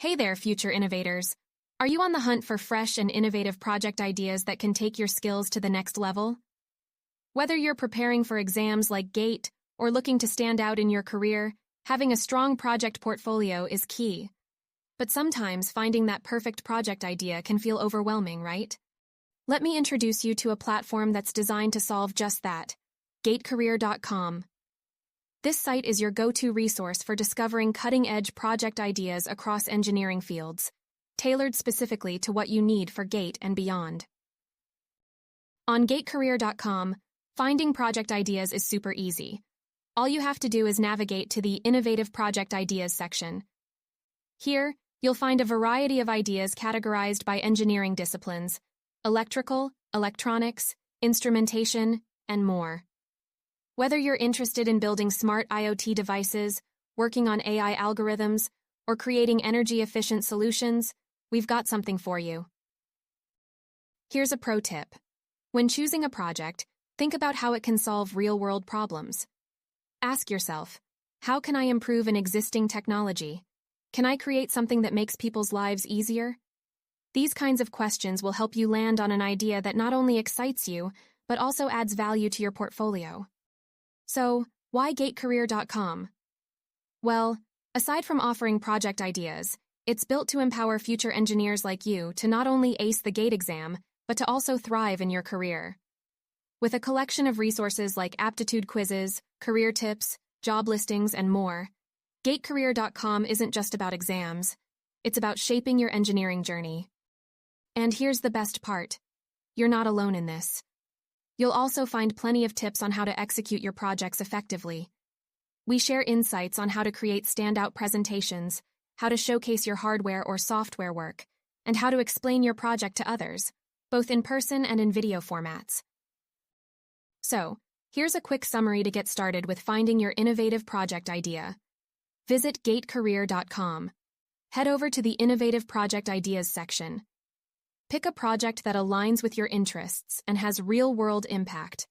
Hey there, future innovators. Are you on the hunt for fresh and innovative project ideas that can take your skills to the next level? Whether you're preparing for exams like GATE or looking to stand out in your career, having a strong project portfolio is key. But sometimes finding that perfect project idea can feel overwhelming, right? Let me introduce you to a platform that's designed to solve just that, gatecareer.com. This site is your go-to resource for discovering cutting-edge project ideas across engineering fields, tailored specifically to what you need for GATE and beyond. On gatecareer.com, finding project ideas is super easy. All you have to do is navigate to the Innovative Project Ideas section. Here, you'll find a variety of ideas categorized by engineering disciplines: electrical, electronics, instrumentation, and more. Whether you're interested in building smart IoT devices, working on AI algorithms, or creating energy-efficient solutions, we've got something for you. Here's a pro tip. When choosing a project, think about how it can solve real-world problems. Ask yourself, how can I improve an existing technology? Can I create something that makes people's lives easier? These kinds of questions will help you land on an idea that not only excites you, but also adds value to your portfolio. So, why gatecareer.com? Well, aside from offering project ideas, it's built to empower future engineers like you to not only ace the GATE exam, but to also thrive in your career. With a collection of resources like aptitude quizzes, career tips, job listings, and more, gatecareer.com isn't just about exams. It's about shaping your engineering journey. And here's the best part. You're not alone in this. You'll also find plenty of tips on how to execute your projects effectively. We share insights on how to create standout presentations, how to showcase your hardware or software work, and how to explain your project to others, both in person and in video formats. So, here's a quick summary to get started with finding your innovative project idea. Visit gatecareer.com. Head over to the Innovative Project Ideas section. Pick a project that aligns with your interests and has real-world impact.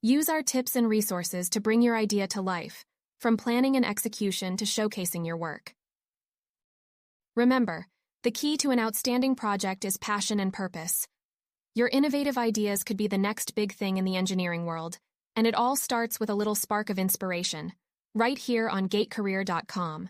Use our tips and resources to bring your idea to life, from planning and execution to showcasing your work. Remember, the key to an outstanding project is passion and purpose. Your innovative ideas could be the next big thing in the engineering world, and it all starts with a little spark of inspiration, right here on gatecareer.com.